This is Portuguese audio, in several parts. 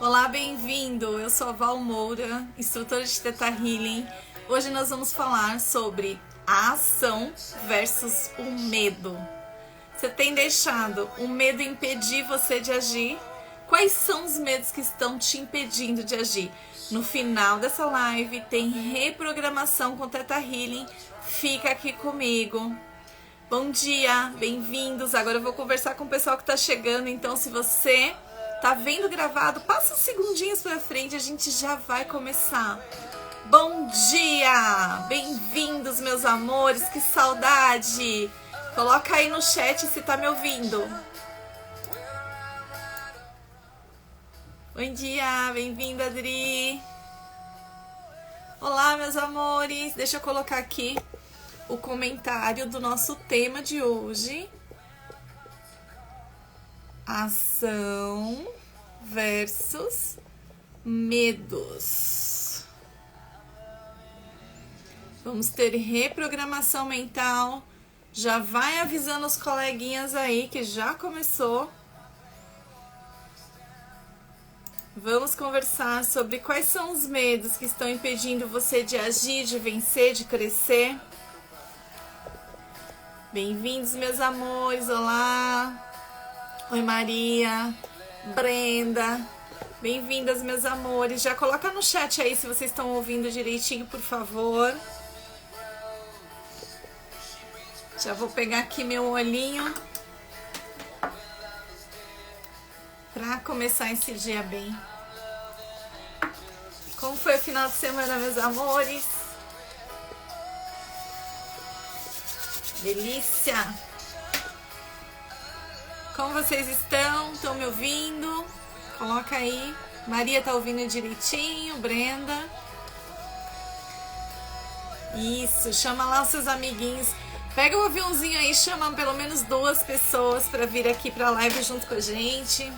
Olá, bem-vindo! Eu sou a Val Moura, instrutora de Theta Healing. Hoje nós vamos falar sobre a ação versus o medo. Você tem deixado o medo impedir você de agir? Quais são os medos que estão te impedindo de agir? No final dessa live tem reprogramação com Theta Healing. Fica aqui comigo. Bom dia, bem-vindos. Agora eu vou conversar com o pessoal que está chegando, então se você tá vendo gravado, passa uns segundinhos pra frente, a gente já vai começar. Bom dia! Bem-vindos, meus amores, que saudade! Coloca aí no chat se tá me ouvindo. Bom dia, bem-vinda, Adri! Olá, meus amores! Deixa eu colocar aqui o comentário do nosso tema de hoje. Ação versus medos. Vamos ter reprogramação mental. Já vai avisando os coleguinhas aí que já começou. Vamos conversar sobre quais são os medos que estão impedindo você de agir, de vencer, de crescer. Bem-vindos, meus amores. Olá. Oi, Maria, Brenda, bem-vindas, meus amores. Já coloca no chat aí se vocês estão ouvindo direitinho, por favor. Já vou pegar aqui meu olhinho para começar esse dia bem. Como foi o final de semana, meus amores? Delícia! Como vocês estão? Estão me ouvindo? Coloca aí. Maria tá ouvindo direitinho, Brenda. Isso, chama lá os seus amiguinhos. Pega o aviãozinho aí, chama pelo menos 2 pessoas para vir aqui pra live junto com a gente.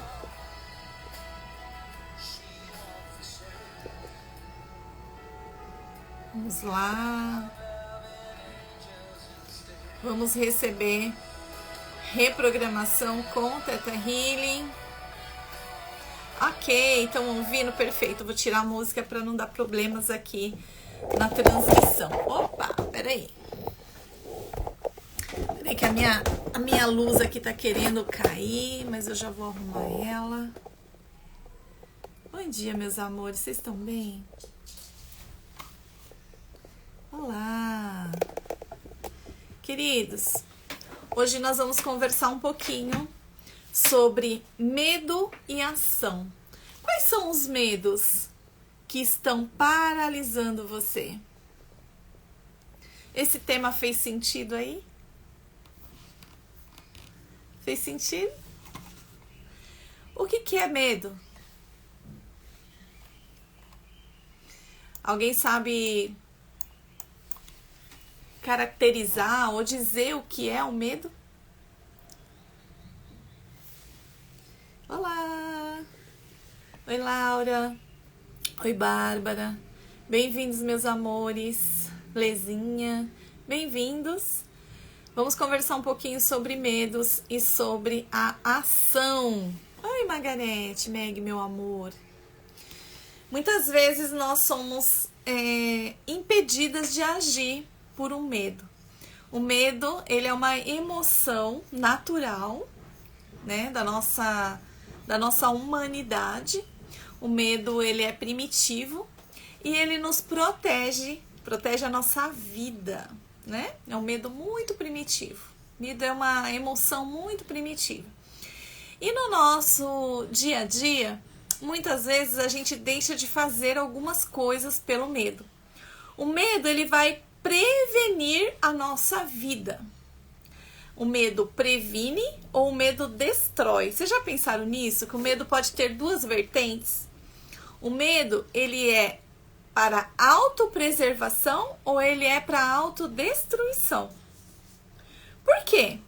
Vamos lá. Vamos receber reprogramação com Theta Healing. Ok, estão ouvindo? Perfeito. Vou tirar a música para não dar problemas aqui na transmissão. Opa, peraí. Peraí que a minha luz aqui tá querendo cair, mas eu já vou arrumar ela. Bom dia, meus amores. Vocês estão bem? Olá. Queridos, hoje nós vamos conversar um pouquinho sobre medo e ação. Quais são os medos que estão paralisando você? Esse tema fez sentido aí? Fez sentido? O que é medo? Alguém sabe caracterizar ou dizer o que é o medo? Olá! Oi, Laura! Oi, Bárbara! Bem-vindos, meus amores! Lezinha! Bem-vindos! Vamos conversar um pouquinho sobre medos e sobre a ação. Oi, Margarete, Meg, meu amor! Muitas vezes nós somos impedidas de agir por um medo. O medo, ele é uma emoção natural, né, da nossa humanidade. O medo, ele é primitivo e ele nos protege a nossa vida, né? É um medo muito primitivo. Medo é uma emoção muito primitiva. E no nosso dia a dia, muitas vezes a gente deixa de fazer algumas coisas pelo medo. O medo, ele vai prevenir a nossa vida. O medo previne ou o medo destrói? Vocês já pensaram nisso? Que o medo pode ter 2 vertentes? O medo, ele é para autopreservação ou ele é para autodestruição? Por quê?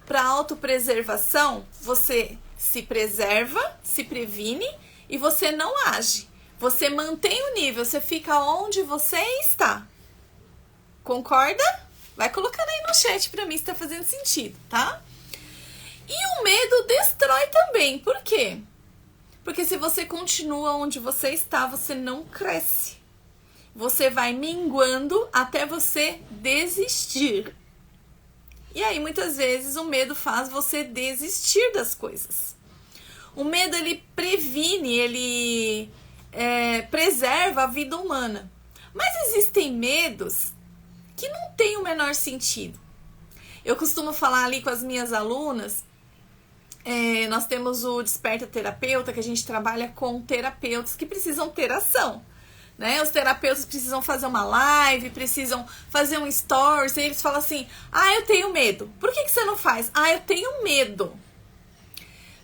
Para autopreservação, você se preserva, se previne e você não age. Você mantém o nível, você fica onde você está. Concorda? Vai colocando aí no chat pra mim se tá fazendo sentido, tá? E o medo destrói também. Por quê? Porque se você continua onde você está, você não cresce. Você vai minguando até você desistir. E aí, muitas vezes, o medo faz você desistir das coisas. O medo, ele previne, ele preserva a vida humana. Mas existem medos que não têm o menor sentido. Eu costumo falar ali com as minhas alunas, nós temos o Desperta Terapeuta, que a gente trabalha com terapeutas que precisam ter ação. Né? Os terapeutas precisam fazer uma live, precisam fazer um stories, e eles falam assim, eu tenho medo. Por que você não faz? Eu tenho medo.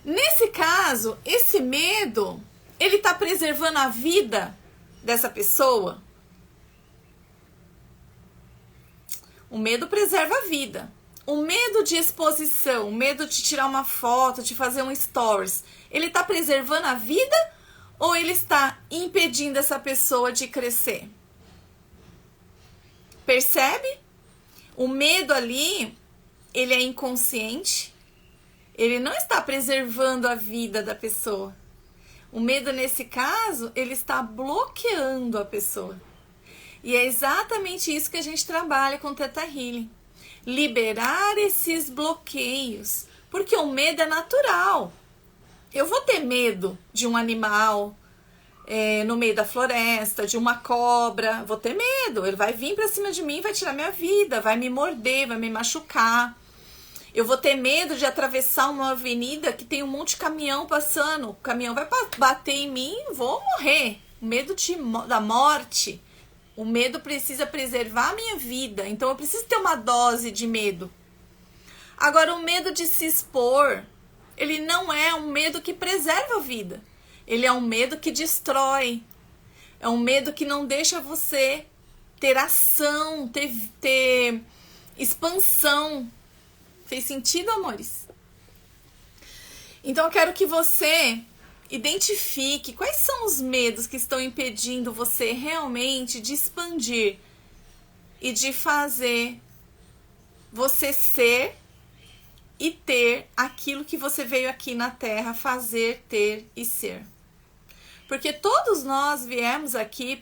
Nesse caso, esse medo, ele está preservando a vida dessa pessoa? O medo preserva a vida. O medo de exposição, o medo de tirar uma foto, de fazer um stories, ele está preservando a vida ou ele está impedindo essa pessoa de crescer? Percebe? O medo ali, ele é inconsciente, ele não está preservando a vida da pessoa. O medo, nesse caso, ele está bloqueando a pessoa. E é exatamente isso que a gente trabalha com o Theta Healing. Liberar esses bloqueios. Porque o medo é natural. Eu vou ter medo de um animal no meio da floresta, de uma cobra. Vou ter medo. Ele vai vir pra cima de mim, vai tirar minha vida, vai me morder, vai me machucar. Eu vou ter medo de atravessar uma avenida que tem um monte de caminhão passando. O caminhão vai bater em mim, vou morrer. Medo da morte. O medo precisa preservar a minha vida. Então eu preciso ter uma dose de medo. Agora, o medo de se expor, ele não é um medo que preserva a vida. Ele é um medo que destrói. É um medo que não deixa você ter ação, ter expansão. Fez sentido, amores? Então eu quero que você identifique quais são os medos que estão impedindo você realmente de expandir e de fazer você ser e ter aquilo que você veio aqui na Terra fazer, ter e ser. Porque todos nós viemos aqui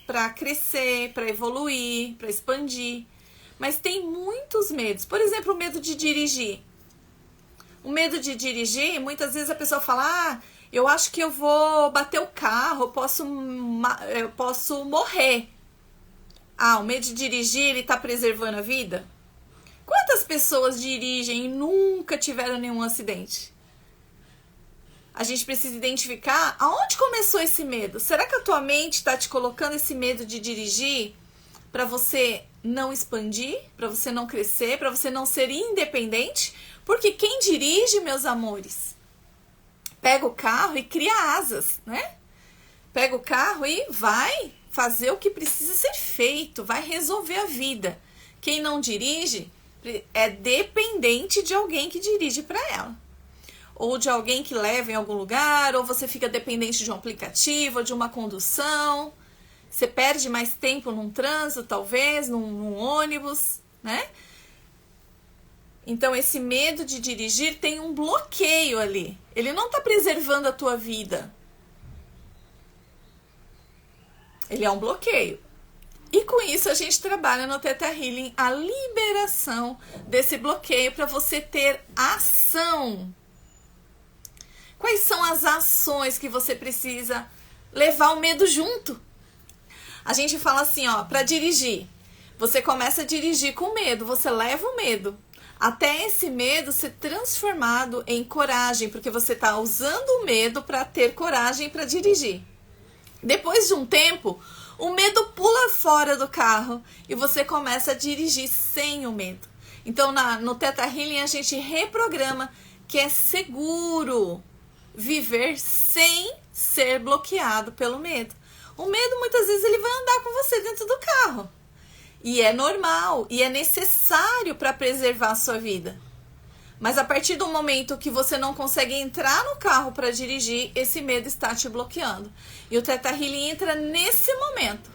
para crescer, para evoluir, para expandir. Mas tem muitos medos. Por exemplo, o medo de dirigir. O medo de dirigir, muitas vezes a pessoa fala, eu acho que eu vou bater o carro, eu posso morrer. O medo de dirigir, ele está preservando a vida? Quantas pessoas dirigem e nunca tiveram nenhum acidente? A gente precisa identificar aonde começou esse medo. Será que a tua mente está te colocando esse medo de dirigir para você não expandir, para você não crescer, para você não ser independente? Porque quem dirige, meus amores, pega o carro e cria asas, né? Pega o carro e vai fazer o que precisa ser feito, vai resolver a vida. Quem não dirige é dependente de alguém que dirige para ela. Ou de alguém que leva em algum lugar, ou você fica dependente de um aplicativo, ou de uma condução. Você perde mais tempo num trânsito, talvez, num ônibus, né? Então, esse medo de dirigir tem um bloqueio ali. Ele não está preservando a tua vida. Ele é um bloqueio. E com isso, a gente trabalha no Theta Healing a liberação desse bloqueio para você ter ação. Quais são as ações que você precisa levar o medo junto? A gente fala assim, para dirigir. Você começa a dirigir com medo, você leva o medo. Até esse medo ser transformado em coragem, porque você está usando o medo para ter coragem para dirigir. Depois de um tempo, o medo pula fora do carro e você começa a dirigir sem o medo. Então, no Theta Healing, a gente reprograma que é seguro viver sem ser bloqueado pelo medo. O medo, muitas vezes, ele vai andar com você dentro do carro. E é normal, e é necessário para preservar a sua vida. Mas a partir do momento que você não consegue entrar no carro para dirigir, esse medo está te bloqueando. E o Theta Healing entra nesse momento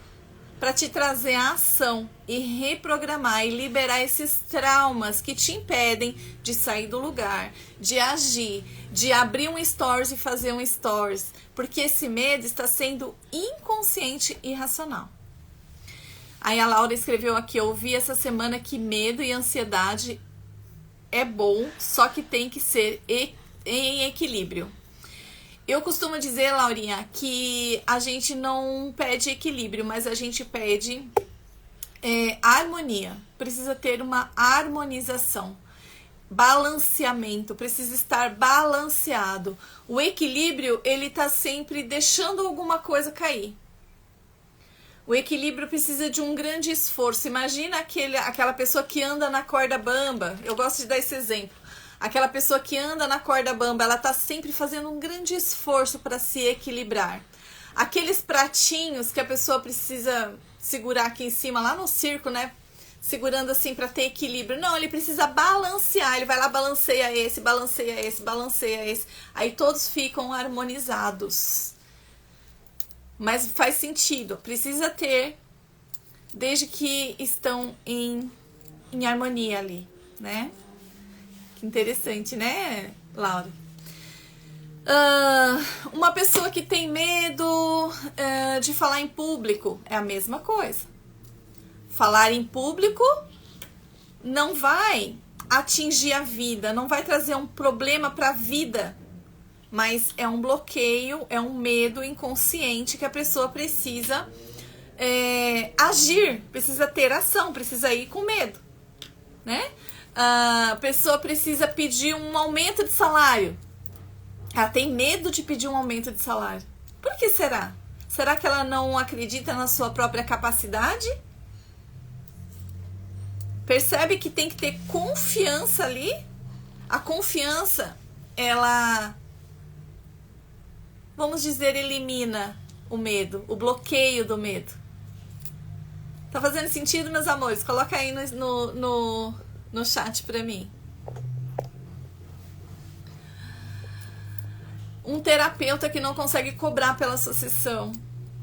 para te trazer a ação e reprogramar e liberar esses traumas que te impedem de sair do lugar, de agir, de abrir um stories e fazer um stories, porque esse medo está sendo inconsciente e irracional. Aí a Laura escreveu aqui: eu ouvi essa semana que medo e ansiedade é bom, só que tem que ser em equilíbrio. Eu costumo dizer, Laurinha, que a gente não pede equilíbrio, mas a gente pede harmonia. Precisa ter uma harmonização, balanceamento, precisa estar balanceado. O equilíbrio, ele tá sempre deixando alguma coisa cair. O equilíbrio precisa de um grande esforço. Imagina aquela pessoa que anda na corda bamba. Eu gosto de dar esse exemplo. Aquela pessoa que anda na corda bamba, ela tá sempre fazendo um grande esforço para se equilibrar. Aqueles pratinhos que a pessoa precisa segurar aqui em cima, lá no circo, né? Segurando assim para ter equilíbrio. Não, ele precisa balancear. Ele vai lá, balanceia esse, balanceia esse, balanceia esse. Aí todos ficam harmonizados. Mas faz sentido. Precisa ter, desde que estão em harmonia ali, né? Interessante, né, Laura? Uma pessoa que tem medo de falar em público é a mesma coisa. Falar em público não vai atingir a vida, não vai trazer um problema para a vida, mas é um bloqueio, é um medo inconsciente que a pessoa precisa agir, precisa ter ação, precisa ir com medo, né? A pessoa precisa pedir um aumento de salário. Ela tem medo de pedir um aumento de salário. Por que será? Será que ela não acredita na sua própria capacidade? Percebe que tem que ter confiança ali? A confiança, ela, vamos dizer, elimina o medo, bloqueio do medo. Tá fazendo sentido, meus amores? Coloca aí no chat pra mim. Um terapeuta que não consegue cobrar pela sua sessão.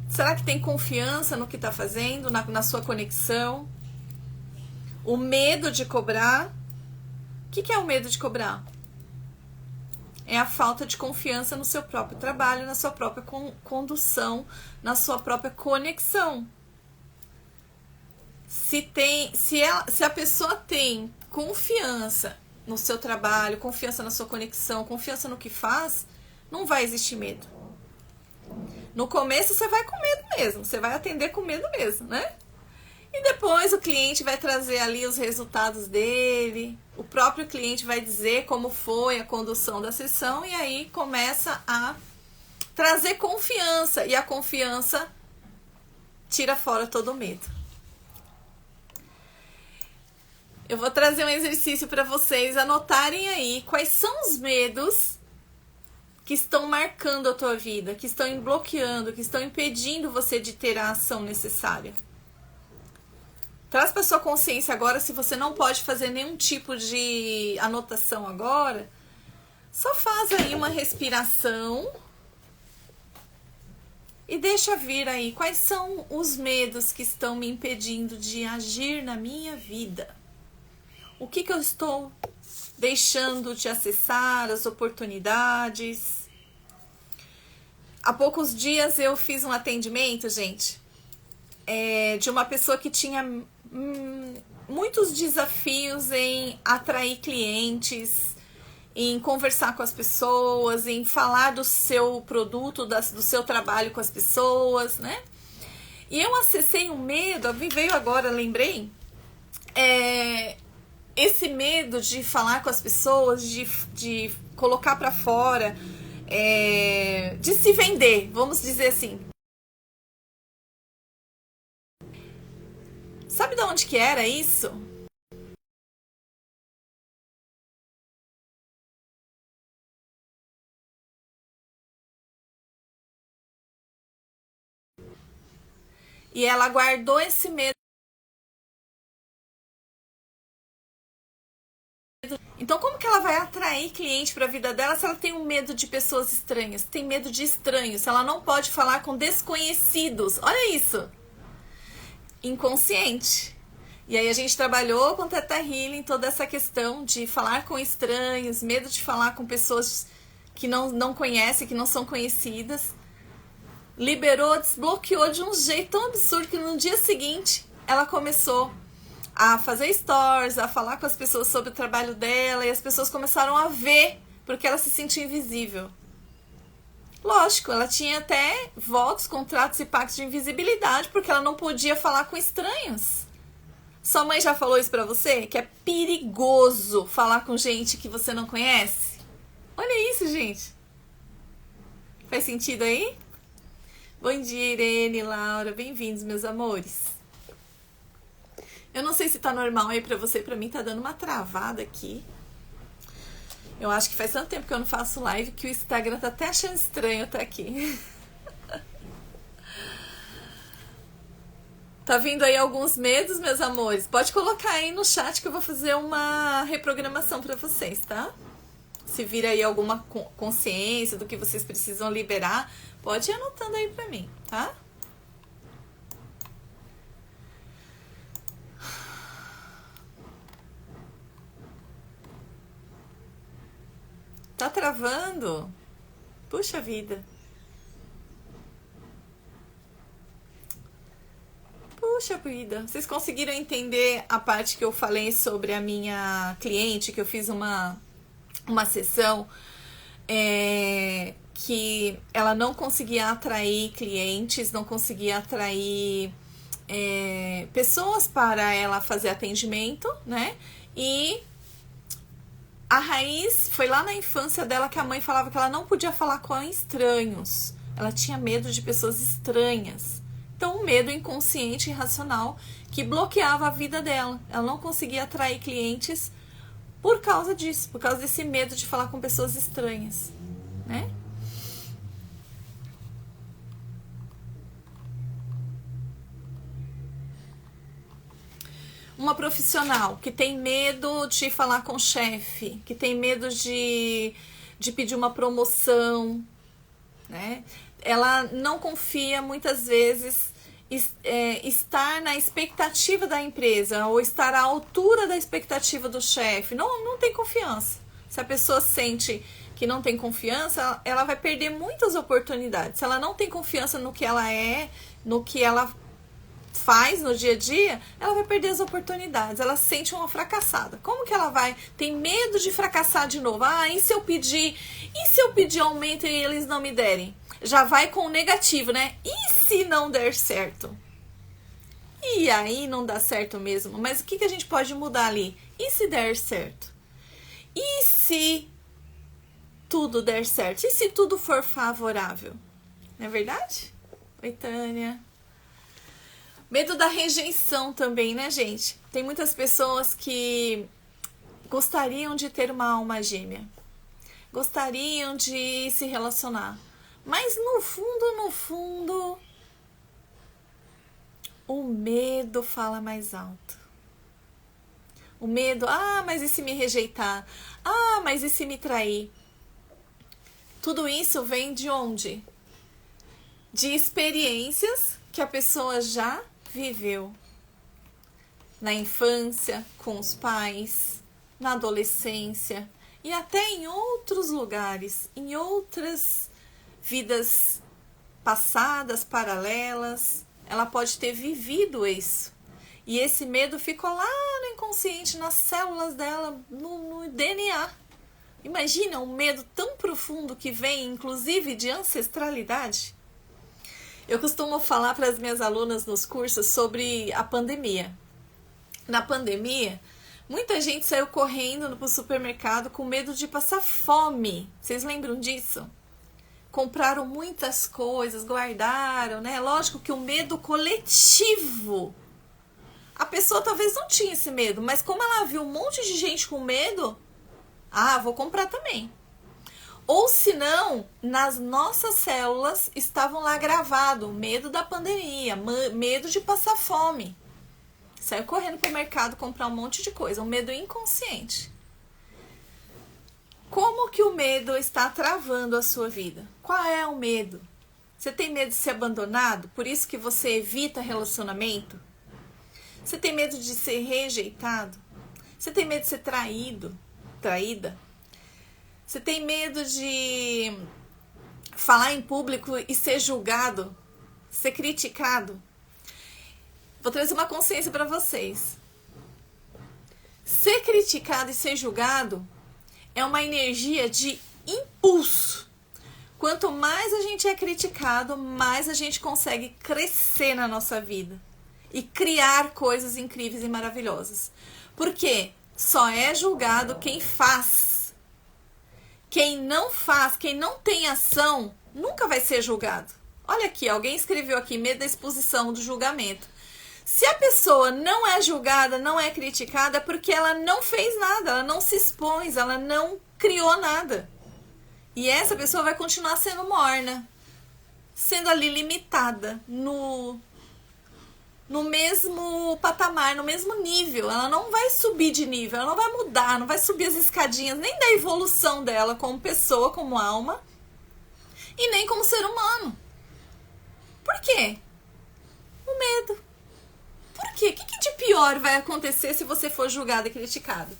Será que tem confiança no que tá fazendo, na sua conexão? O medo de cobrar. O que é o medo de cobrar? É a falta de confiança no seu próprio trabalho, na sua própria condução, na sua própria conexão. Se a pessoa tem confiança no seu trabalho, confiança na sua conexão, confiança no que faz, não vai existir medo. No começo você vai com medo mesmo, você vai atender com medo mesmo, né? E depois o cliente vai trazer ali os resultados dele, o próprio cliente vai dizer como foi a condução da sessão e aí começa a trazer confiança e a confiança tira fora todo o medo. Eu vou trazer um exercício para vocês anotarem aí quais são os medos que estão marcando a tua vida, que estão bloqueando, que estão impedindo você de ter a ação necessária. Traz para sua consciência agora, se você não pode fazer nenhum tipo de anotação agora, só faz aí uma respiração e deixa vir aí quais são os medos que estão me impedindo de agir na minha vida. O que eu estou deixando de acessar, as oportunidades. Há poucos dias eu fiz um atendimento, gente, de uma pessoa que tinha muitos desafios em atrair clientes, em conversar com as pessoas, em falar do seu produto, do seu trabalho com as pessoas, né? E eu acessei um medo, veio agora, lembrei, esse medo de falar com as pessoas, de colocar para fora, de se vender, vamos dizer assim. Sabe de onde que era isso? E ela guardou esse medo. Então, como que ela vai atrair cliente para a vida dela se ela tem um medo de pessoas estranhas, tem medo de estranhos, se ela não pode falar com desconhecidos? Olha isso! inconsciente. E aí a gente trabalhou com Theta Healing toda essa questão de falar com estranhos, medo de falar com pessoas que não conhecem, que não são conhecidas. Liberou, desbloqueou de um jeito tão absurdo que no dia seguinte ela começou a fazer stories, a falar com as pessoas sobre o trabalho dela, e as pessoas começaram a ver, porque ela se sentia invisível. Lógico, ela tinha até votos, contratos e pactos de invisibilidade, porque ela não podia falar com estranhos. Sua mãe já falou isso pra você? Que é perigoso falar com gente que você não conhece? Olha isso, gente. Faz sentido aí? Bom dia, Irene, Laura. Bem-vindos, meus amores. Eu não sei se tá normal aí pra você. Pra mim tá dando uma travada aqui. Eu acho que faz tanto tempo que eu não faço live que o Instagram tá até achando estranho eu estar aqui. Tá vindo aí alguns medos, meus amores? Pode colocar aí no chat que eu vou fazer uma reprogramação pra vocês, tá? Se vir aí alguma consciência do que vocês precisam liberar, pode ir anotando aí pra mim, tá? Tá travando? Puxa vida. Puxa vida. Vocês conseguiram entender a parte que eu falei sobre a minha cliente, que eu fiz uma sessão que ela não conseguia atrair clientes, não conseguia atrair pessoas para ela fazer atendimento, né? E a raiz foi lá na infância dela que a mãe falava que ela não podia falar com estranhos. Ela tinha medo de pessoas estranhas. Então, um medo inconsciente e irracional que bloqueava a vida dela. Ela não conseguia atrair clientes por causa disso, por causa desse medo de falar com pessoas estranhas, né? Uma profissional que tem medo de falar com o chefe, que tem medo de pedir uma promoção, né? Ela não confia muitas vezes estar na expectativa da empresa ou estar à altura da expectativa do chefe. Não tem confiança. Se a pessoa sente que não tem confiança, ela vai perder muitas oportunidades. Se ela não tem confiança no que ela é, no que ela faz no dia a dia, ela vai perder as oportunidades, ela se sente uma fracassada. Como que ela vai? Tem medo de fracassar de novo. E se eu pedir aumento e eles não me derem? Já vai com o negativo, né? E se não der certo? E aí não dá certo mesmo. Mas o que a gente pode mudar ali? E se der certo? E se tudo der certo? E se tudo for favorável? Não é verdade? Oi, Tânia. Medo da rejeição também, né, gente? Tem muitas pessoas que gostariam de ter uma alma gêmea. Gostariam de se relacionar. Mas no fundo, o medo fala mais alto. O medo, mas e se me rejeitar? Mas e se me trair? Tudo isso vem de onde? De experiências que a pessoa já viveu. Na infância, com os pais, na adolescência e até em outros lugares, em outras vidas passadas, paralelas, ela pode ter vivido isso. E esse medo ficou lá no inconsciente, nas células dela, no DNA. Imagina um medo tão profundo que vem, inclusive, de ancestralidade. Eu costumo falar para as minhas alunas nos cursos sobre a pandemia. Na pandemia, muita gente saiu correndo para o supermercado com medo de passar fome. Vocês lembram disso? Compraram muitas coisas, guardaram, né? Lógico que o medo coletivo. A pessoa talvez não tinha esse medo, mas como ela viu um monte de gente com medo, vou comprar também. Ou se não, nas nossas células estavam lá gravado medo da pandemia, medo de passar fome. Saiu correndo para o mercado comprar um monte de coisa, um medo inconsciente. Como que o medo está travando a sua vida? Qual é o medo? Você tem medo de ser abandonado? Por isso que você evita relacionamento? Você tem medo de ser rejeitado? Você tem medo de ser traída? Você tem medo de falar em público e ser julgado? Ser criticado? Vou trazer uma consciência para vocês. Ser criticado e ser julgado é uma energia de impulso. Quanto mais a gente é criticado, mais a gente consegue crescer na nossa vida e criar coisas incríveis e maravilhosas. Porque só é julgado quem faz. Quem não faz, quem não tem ação, nunca vai ser julgado. Olha aqui, alguém escreveu aqui, medo da exposição, do julgamento. Se a pessoa não é julgada, não é criticada, é porque ela não fez nada, ela não se expôs, ela não criou nada. E essa pessoa vai continuar sendo morna, sendo ali limitada no mesmo patamar, no mesmo nível. Ela não vai subir de nível, ela não vai mudar, não vai subir as escadinhas, nem da evolução dela como pessoa, como alma, e nem como ser humano. Por quê? O medo. Por quê? O que de pior vai acontecer se você for julgado e criticado?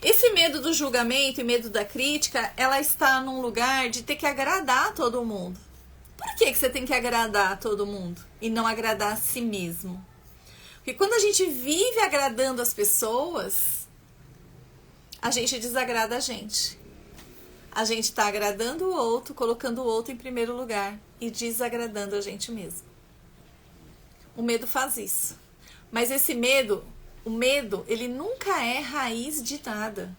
Esse medo do julgamento e medo da crítica, ela está num lugar de ter que agradar a todo mundo. Por que você tem que agradar a todo mundo e não agradar a si mesmo? Porque quando a gente vive agradando as pessoas, a gente desagrada a gente. A gente está agradando o outro, colocando o outro em primeiro lugar e desagradando a gente mesmo. O medo faz isso. Mas esse medo, o medo, ele nunca é raiz de nada.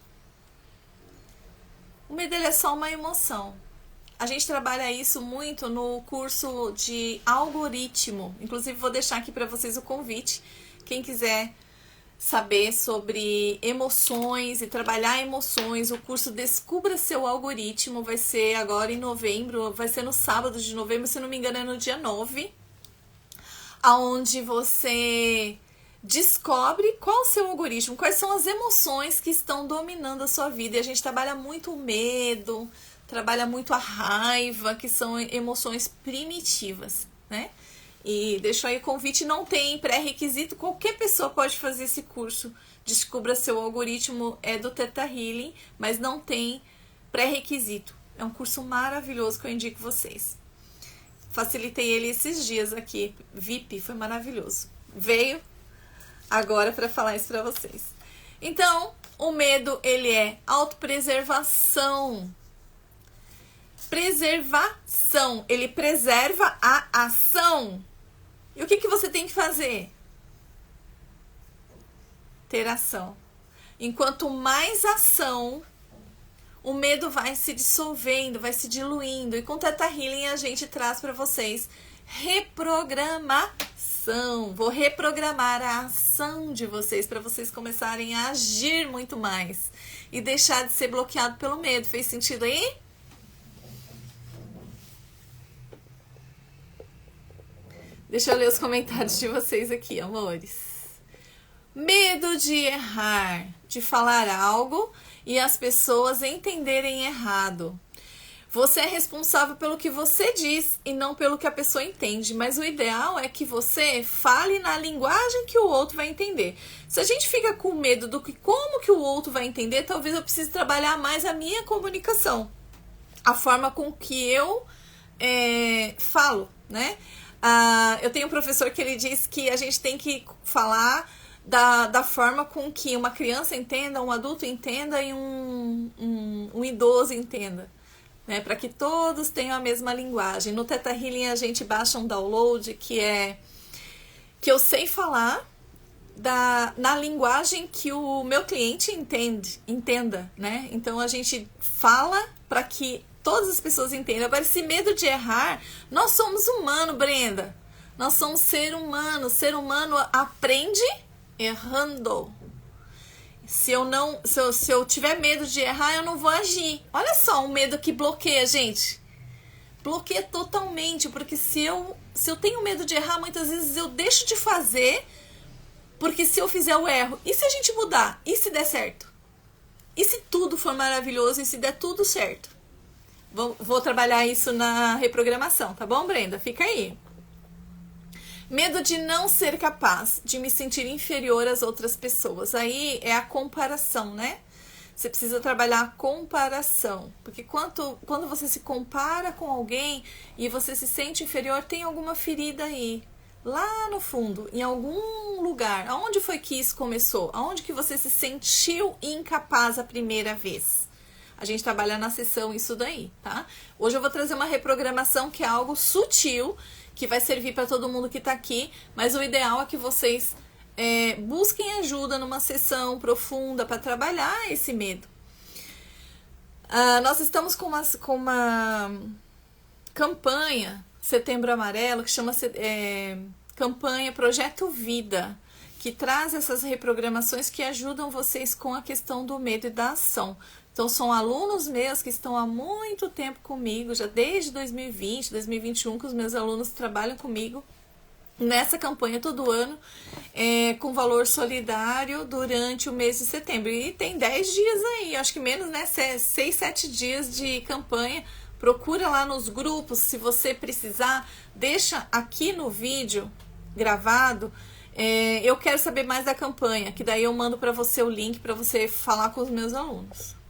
O medo, ele é só uma emoção. A gente trabalha isso muito no curso de algoritmo. Inclusive, vou deixar aqui para vocês o convite. Quem quiser saber sobre emoções e trabalhar emoções, o curso Descubra Seu Algoritmo vai ser agora em novembro, vai ser no sábado de novembro, se não me engano é no dia 9, onde você descobre qual o seu algoritmo, quais são as emoções que estão dominando a sua vida. E a gente trabalha muito o medo, trabalha muito a raiva, que são emoções primitivas, né? E deixo aí o convite, não tem pré-requisito, qualquer pessoa pode fazer esse curso. Descubra Seu Algoritmo, é do Theta Healing, mas não tem pré-requisito. É um curso maravilhoso que eu indico vocês. Facilitei ele esses dias aqui, VIP, foi maravilhoso. Veio agora para falar isso para vocês. Então, o medo, ele é autopreservação. Preservação, ele preserva a ação. E o que você tem que fazer? Ter ação. Enquanto mais ação, o medo vai se dissolvendo, vai se diluindo. E com Theta Healing a gente traz para vocês reprogramação. Vou reprogramar a ação de vocês para vocês começarem a agir muito mais e deixar de ser bloqueado pelo medo. Fez sentido aí? Deixa eu ler os comentários de vocês aqui, amores. Medo de errar, de falar algo e as pessoas entenderem errado. Você é responsável pelo que você diz e não pelo que a pessoa entende, mas o ideal é que você fale na linguagem que o outro vai entender. Se a gente fica com medo do que como que o outro vai entender, talvez eu precise trabalhar mais a minha comunicação, a forma com que eu falo, né? Eu tenho um professor que ele diz que a gente tem que falar da forma com que uma criança entenda, um adulto entenda e um idoso entenda, né? Para que todos tenham a mesma linguagem. No Theta Healing a gente baixa um download que eu sei falar na linguagem que o meu cliente entenda, né? Então a gente fala para que todas as pessoas entendem. Agora, esse medo de errar, nós somos humanos, Brenda. Nós somos ser humano. Ser humano aprende errando. Se eu tiver medo de errar, eu não vou agir. Olha só, um medo que bloqueia, gente. Bloqueia totalmente, porque se eu tenho medo de errar, muitas vezes eu deixo de fazer, porque se eu fizer o erro, e se a gente mudar? E se der certo? E se tudo for maravilhoso e se der tudo certo? Vou trabalhar isso na reprogramação, tá bom, Brenda? Fica aí. Medo de não ser capaz, de me sentir inferior às outras pessoas. Aí é a comparação, né? Você precisa trabalhar a comparação. Porque quando você se compara com alguém e você se sente inferior, tem alguma ferida aí. Lá no fundo, em algum lugar. Aonde foi que isso começou? Aonde que você se sentiu incapaz a primeira vez? A gente trabalha na sessão isso daí, tá? Hoje eu vou trazer uma reprogramação que é algo sutil, que vai servir para todo mundo que tá aqui, mas o ideal é que vocês busquem ajuda numa sessão profunda para trabalhar esse medo. Nós estamos com uma campanha Setembro Amarelo, que chama campanha Projeto Vida, que traz essas reprogramações que ajudam vocês com a questão do medo e da ação. Então, são alunos meus que estão há muito tempo comigo, já desde 2020, 2021, que os meus alunos trabalham comigo nessa campanha todo ano, com valor solidário durante o mês de setembro. E tem 10 dias aí, acho que menos, né? 6, 7 dias de campanha. Procura lá nos grupos, se você precisar, deixa aqui no vídeo gravado. Eu quero saber mais da campanha, que daí eu mando para você o link para você falar com os meus alunos.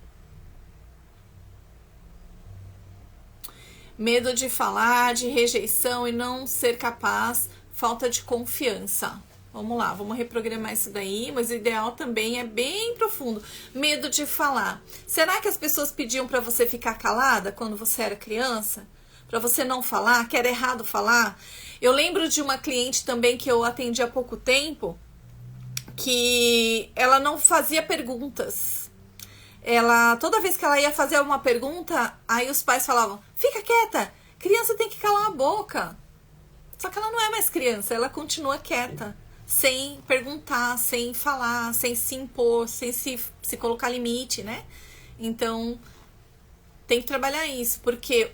Medo de falar, de rejeição e não ser capaz, falta de confiança. Vamos lá, vamos reprogramar isso daí, mas o ideal também é bem profundo. Medo de falar. Será que as pessoas pediam para você ficar calada quando você era criança? Para você não falar, que era errado falar? Eu lembro de uma cliente também que eu atendi há pouco tempo, que ela não fazia perguntas. Toda vez que ela ia fazer uma pergunta, aí os pais falavam, fica quieta, criança tem que calar a boca. Só que ela não é mais criança, ela continua quieta, sem perguntar, sem falar, sem se impor, sem se colocar limite, né? Então, tem que trabalhar isso, porque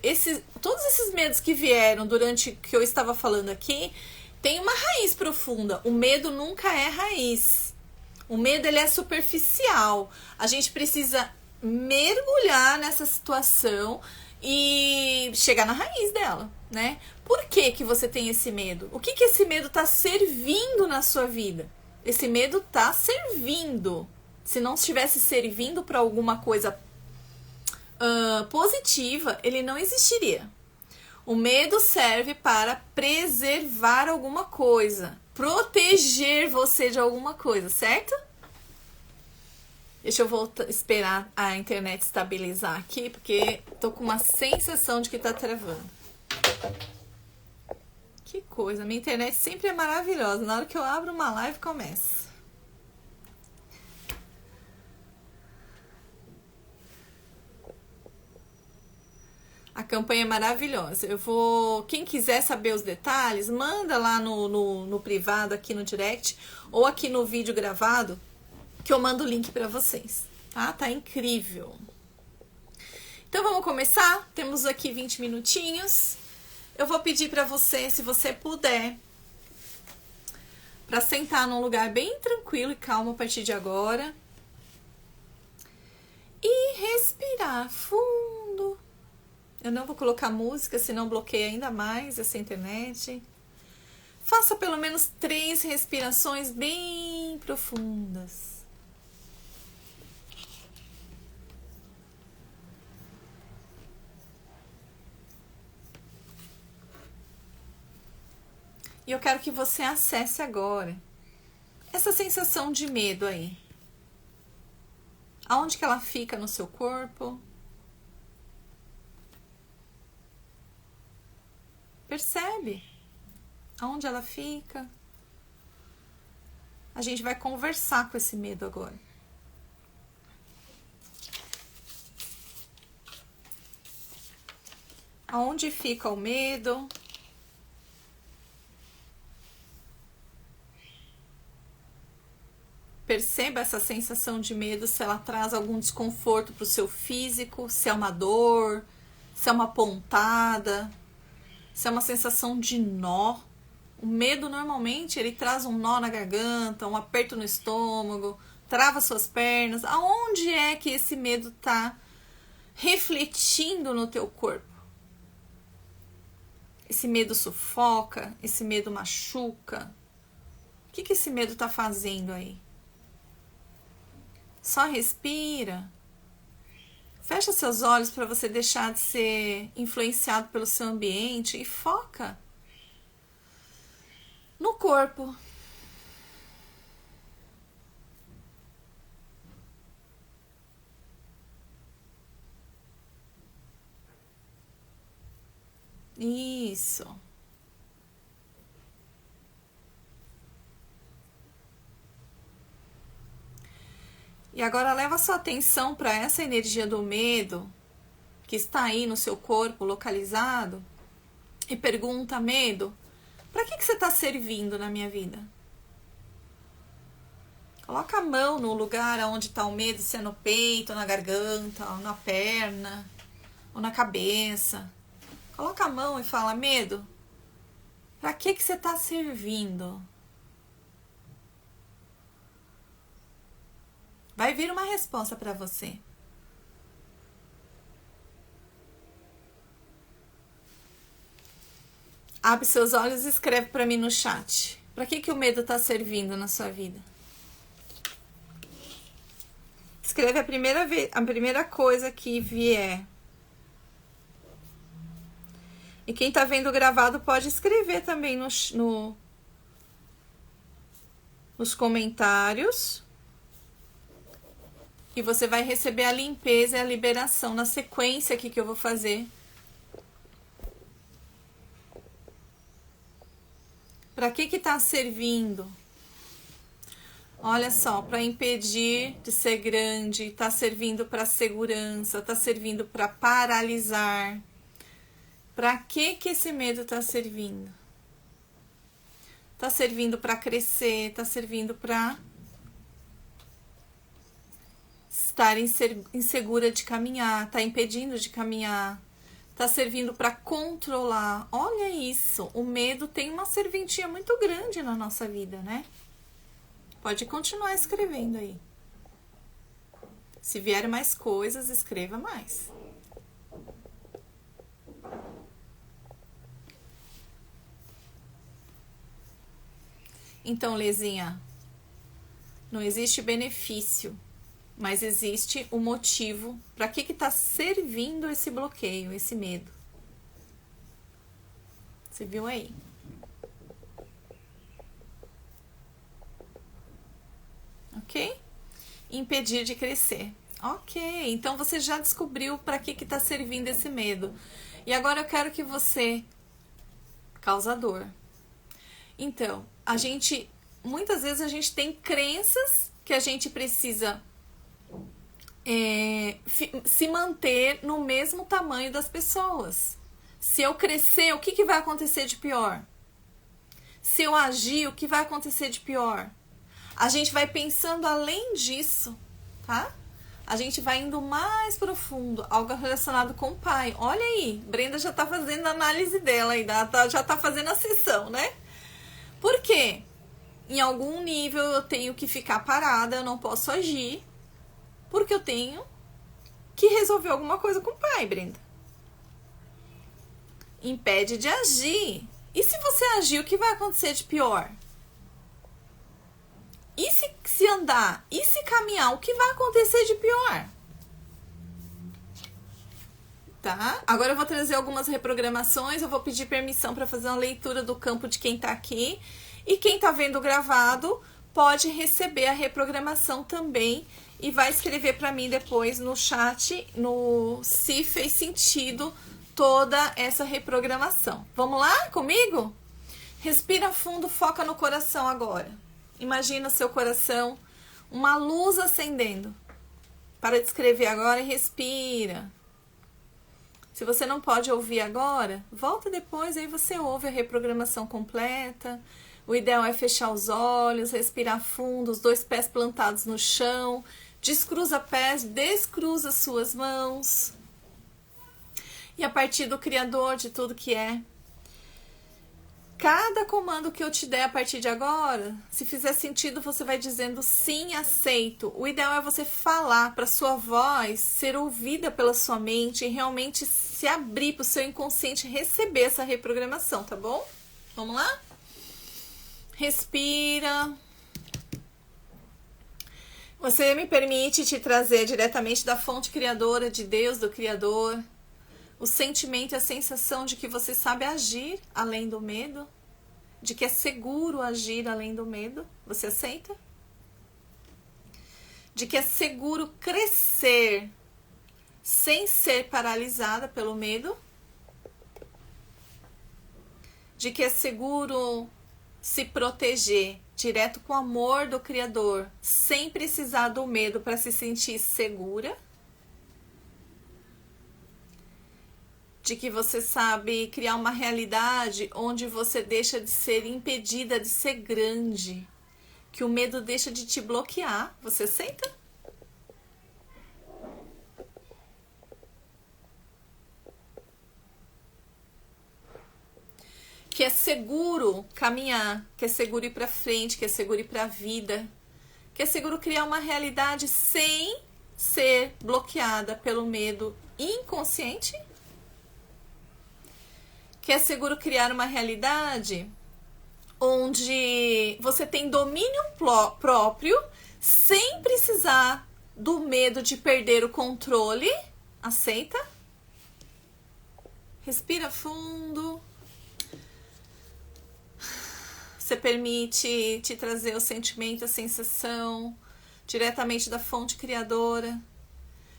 todos esses medos que vieram durante o que eu estava falando aqui, tem uma raiz profunda. O medo nunca é raiz. O medo, ele é superficial. A gente precisa mergulhar nessa situação e chegar na raiz dela, né? Por que que você tem esse medo? O que que esse medo está servindo na sua vida? Esse medo está servindo. Se não estivesse servindo para alguma coisa positiva, ele não existiria. O medo serve para preservar alguma coisa, proteger você de alguma coisa, certo? Deixa eu esperar a internet estabilizar aqui, porque tô com uma sensação de que tá travando. Que coisa, minha internet sempre é maravilhosa. Na hora que eu abro uma live, começa. A campanha é maravilhosa. Quem quiser saber os detalhes, manda lá no privado, aqui no direct, ou aqui no vídeo gravado, que eu mando o link para vocês. Tá incrível. Então vamos começar? Temos aqui 20 minutinhos. Eu vou pedir para você, se você puder, para sentar num lugar bem tranquilo e calmo a partir de agora. E respirar fundo. Eu não vou colocar música, senão bloqueia ainda mais essa internet. Faça pelo menos 3 respirações bem profundas. E eu quero que você acesse agora essa sensação de medo aí. Aonde que ela fica no seu corpo? Percebe aonde ela fica? A gente vai conversar com esse medo agora. Aonde fica o medo? Perceba essa sensação de medo, se ela traz algum desconforto para o seu físico, se é uma dor, se é uma pontada, se é uma sensação de nó. O medo normalmente ele traz um nó na garganta, um aperto no estômago, trava suas pernas. Aonde é que esse medo está refletindo no teu corpo? Esse medo sufoca, esse medo machuca. O que esse medo tá fazendo aí? Só respira. Fecha seus olhos para você deixar de ser influenciado pelo seu ambiente e foca no corpo. Isso. E agora leva sua atenção para essa energia do medo que está aí no seu corpo localizado e pergunta: medo, para que você está servindo na minha vida? Coloca a mão no lugar onde está o medo, se é no peito, na garganta, ou na perna, ou na cabeça. Coloca a mão e fala: medo, para que você está servindo? Vai vir uma resposta para você. Abre seus olhos e escreve para mim no chat. Para que o medo está servindo na sua vida? Escreve a primeira coisa que vier. E quem está vendo gravado pode escrever também nos comentários. E você vai receber a limpeza e a liberação na sequência aqui que eu vou fazer. Para que está servindo? Olha só, para impedir de ser grande, está servindo para segurança, está servindo para paralisar. Para que esse medo está servindo? Está servindo para crescer, está servindo para estar insegura de caminhar, está impedindo de caminhar, está servindo para controlar. Olha isso, o medo tem uma serventia muito grande na nossa vida, né? Pode continuar escrevendo aí. Se vier mais coisas, escreva mais. Então, Lezinha, não existe benefício, mas existe o motivo para que está servindo esse bloqueio, esse medo. Você viu aí? Ok? Impedir de crescer. Ok, então você já descobriu para que está servindo esse medo. E agora eu quero que você... Causador. Então, muitas vezes a gente tem crenças que a gente precisa se manter no mesmo tamanho das pessoas. Se eu crescer, o que vai acontecer de pior? Se eu agir, o que vai acontecer de pior? A gente vai pensando além disso, tá? A gente vai indo mais profundo, algo relacionado com o pai. Olha aí, Brenda já tá fazendo a análise dela aí, já tá fazendo a sessão, né? Por quê? Em algum nível eu tenho que ficar parada, eu não posso agir, porque eu tenho que resolver alguma coisa com o pai, Brenda. Impede de agir. E se você agir, o que vai acontecer de pior? E se andar? E se caminhar? O que vai acontecer de pior? Tá? Agora eu vou trazer algumas reprogramações, eu vou pedir permissão para fazer uma leitura do campo de quem tá aqui. E quem tá vendo gravado pode receber a reprogramação também e vai escrever para mim depois no chat se fez sentido toda essa reprogramação. Vamos lá comigo? Respira fundo, foca no coração agora. Imagina seu coração, uma luz acendendo. Para de escrever agora e respira. Se você não pode ouvir agora, volta depois, aí você ouve a reprogramação completa. O ideal é fechar os olhos, respirar fundo, os 2 pés plantados no chão. Descruza pés, descruza suas mãos. E a partir do Criador de tudo que é, Cada comando que eu te der a partir de agora, se fizer sentido, você vai dizendo sim, aceito. O ideal é você falar para sua voz ser ouvida pela sua mente e realmente se abrir para o seu inconsciente receber essa reprogramação, tá bom? Vamos lá? Respira. Você me permite te trazer diretamente da fonte criadora de Deus, do Criador, o sentimento e a sensação de que você sabe agir além do medo, de que é seguro agir além do medo. Você aceita? De que é seguro crescer sem ser paralisada pelo medo. De que é seguro se proteger direto com o amor do Criador, sem precisar do medo para se sentir segura. De que você sabe criar uma realidade onde você deixa de ser impedida de ser grande, que o medo deixa de te bloquear. Você aceita? Que é seguro caminhar, que é seguro ir para frente, que é seguro ir para a vida, que é seguro criar uma realidade sem ser bloqueada pelo medo inconsciente. Que é seguro criar uma realidade onde você tem domínio próprio sem precisar do medo de perder o controle. Aceita? Respira fundo. Você permite te trazer o sentimento, a sensação diretamente da fonte criadora,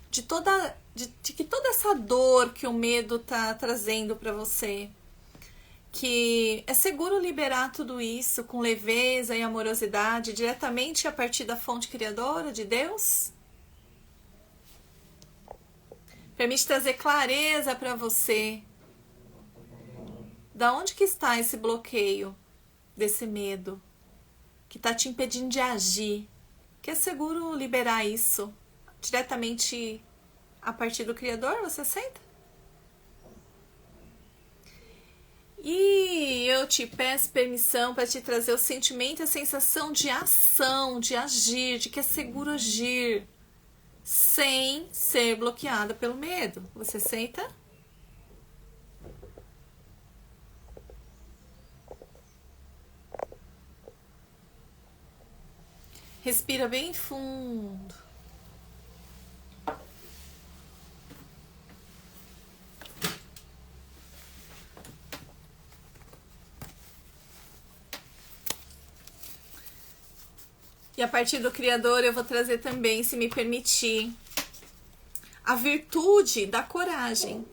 de que toda essa dor que o medo está trazendo para você, que é seguro liberar tudo isso com leveza e amorosidade diretamente a partir da fonte criadora de Deus. Permite trazer clareza para você. Da onde que está esse bloqueio desse medo que está te impedindo de agir? Que é seguro liberar isso diretamente a partir do Criador. Você aceita? E eu te peço permissão para te trazer o sentimento e a sensação de ação, de agir, de que é seguro agir sem ser bloqueada pelo medo. Você aceita? Respira bem fundo. E a partir do Criador eu vou trazer também, se me permitir, a virtude da coragem.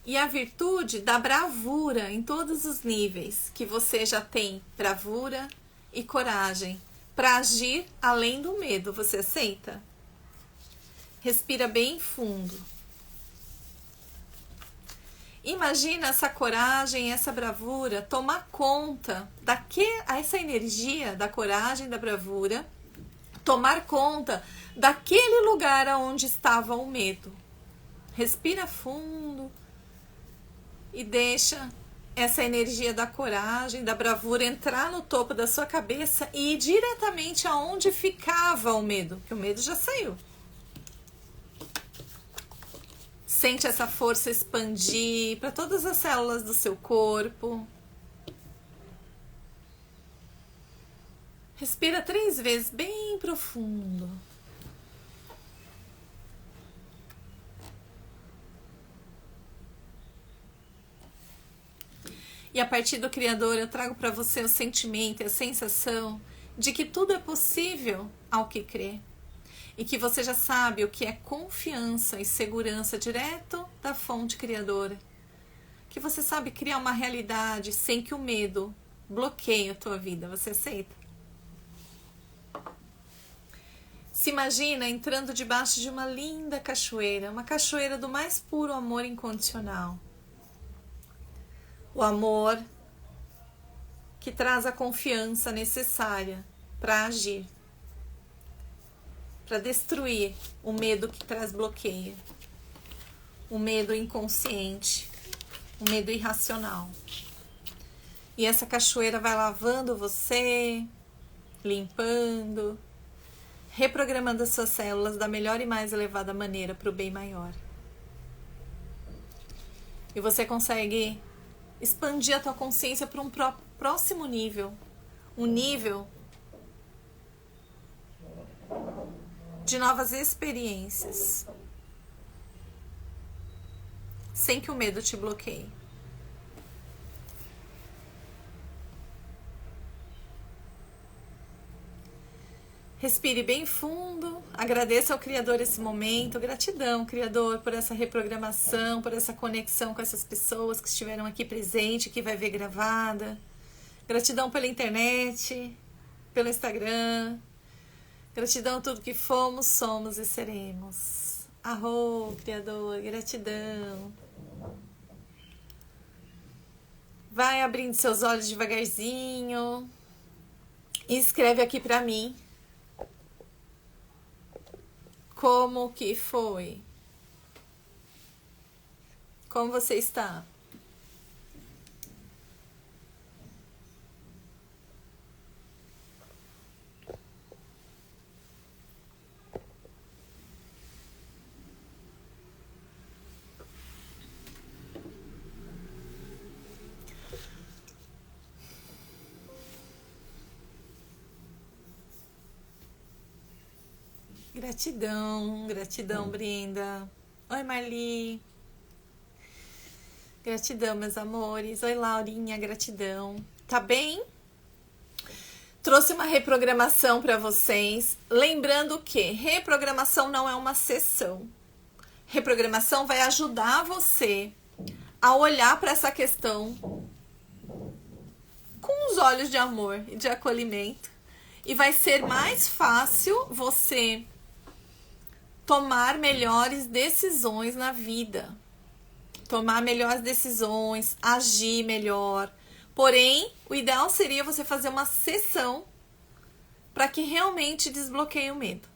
E a virtude da bravura em todos os níveis, que você já tem bravura e coragem para agir além do medo. Você aceita? Respira bem fundo. Imagina essa coragem, essa bravura tomar conta essa energia da coragem, da bravura, tomar conta daquele lugar onde estava o medo. Respira fundo e deixa essa energia da coragem, da bravura entrar no topo da sua cabeça e ir diretamente aonde ficava o medo, que o medo já saiu. Sente essa força expandir para todas as células do seu corpo. Respira 3 vezes bem profundo. E a partir do Criador eu trago para você o sentimento e a sensação de que tudo é possível ao que crê. E que você já sabe o que é confiança e segurança direto da fonte criadora. Que você sabe criar uma realidade sem que o medo bloqueie a tua vida. Você aceita? Se imagina entrando debaixo de uma linda cachoeira. Uma cachoeira do mais puro amor incondicional. O amor que traz a confiança necessária para agir. Para destruir o medo que traz bloqueio, o medo inconsciente, o medo irracional. E essa cachoeira vai lavando você, limpando, reprogramando as suas células da melhor e mais elevada maneira para o bem maior. E você consegue expandir a tua consciência para um próximo nível. Um nível de novas experiências. Sem que o medo te bloqueie. Respire bem fundo, agradeça ao Criador esse momento, gratidão, Criador, por essa reprogramação, por essa conexão com essas pessoas que estiveram aqui presente, que vai ver gravada. Gratidão pela internet, pelo Instagram. Gratidão a tudo que fomos, somos e seremos. Arro, Criador, gratidão. Vai abrindo seus olhos devagarzinho e escreve aqui pra mim. Como que foi? Como você está? Gratidão, gratidão, Brenda. Oi, Marli. Gratidão, meus amores. Oi, Laurinha, gratidão. Tá bem? Trouxe uma reprogramação para vocês. Lembrando que reprogramação não é uma sessão. Reprogramação vai ajudar você a olhar para essa questão com os olhos de amor e de acolhimento. E vai ser mais fácil você tomar melhores decisões na vida. Tomar melhores decisões, agir melhor. Porém, o ideal seria você fazer uma sessão para que realmente desbloqueie o medo.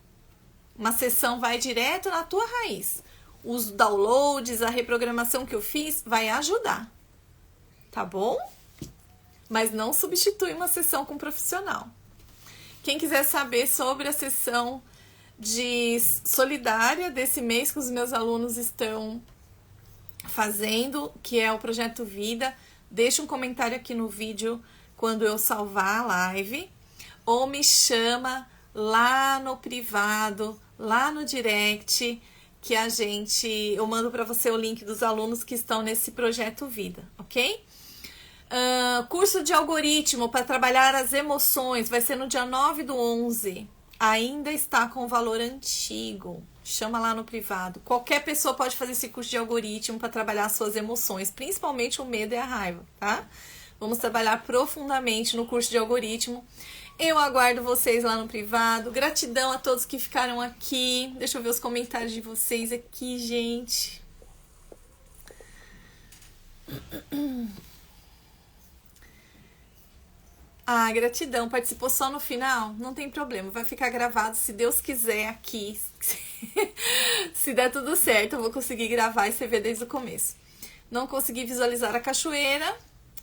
Uma sessão vai direto na tua raiz. Os downloads, a reprogramação que eu fiz vai ajudar. Tá bom? Mas não substitui uma sessão com um profissional. Quem quiser saber sobre a sessão de solidária desse mês que os meus alunos estão fazendo, que é o Projeto Vida, deixa um comentário aqui no vídeo quando eu salvar a live, ou me chama lá no privado, lá no direct, que eu mando para você o link dos alunos que estão nesse Projeto Vida, ok? Curso de algoritmo para trabalhar as emoções vai ser no dia 9/11. Ainda está com valor antigo. Chama lá no privado. Qualquer pessoa pode fazer esse curso de algoritmo para trabalhar as suas emoções, principalmente o medo e a raiva, tá? Vamos trabalhar profundamente no curso de algoritmo. Eu aguardo vocês lá no privado. Gratidão a todos que ficaram aqui. Deixa eu ver os comentários de vocês aqui, gente. Ah, gratidão. Participou só no final? Não tem problema. Vai ficar gravado, se Deus quiser, aqui. Se der tudo certo, eu vou conseguir gravar e você vê desde o começo. Não consegui visualizar a cachoeira.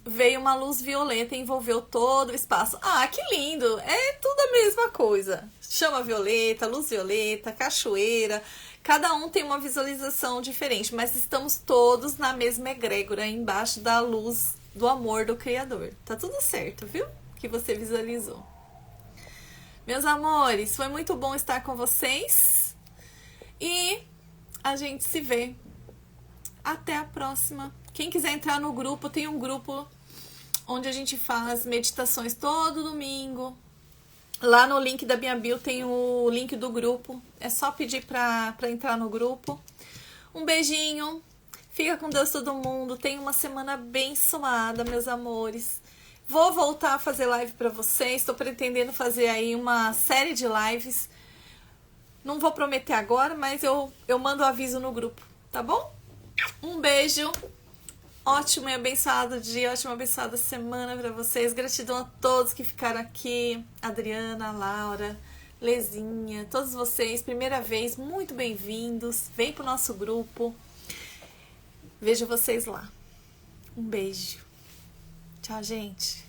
Veio uma luz violeta e envolveu todo o espaço. Ah, que lindo! É tudo a mesma coisa. Chama violeta, luz violeta, cachoeira. Cada um tem uma visualização diferente, mas estamos todos na mesma egrégora, embaixo da luz do amor do Criador. Tá tudo certo, viu? Que você visualizou. Meus amores, foi muito bom estar com vocês. E a gente se vê. Até a próxima. Quem quiser entrar no grupo, tem um grupo onde a gente faz meditações todo domingo. Lá no link da minha bio tem o link do grupo. É só pedir pra entrar no grupo. Um beijinho. Fica com Deus todo mundo. Tenha uma semana abençoada, meus amores. Vou voltar a fazer live pra vocês. Estou pretendendo fazer aí uma série de lives. Não vou prometer agora, mas eu mando o aviso no grupo, tá bom? Um beijo. Ótimo e abençoado dia, ótima e abençoada semana pra vocês. Gratidão a todos que ficaram aqui. Adriana, Laura, Lezinha, todos vocês. Primeira vez, muito bem-vindos. Vem pro nosso grupo. Vejo vocês lá. Um beijo. Tchau, gente.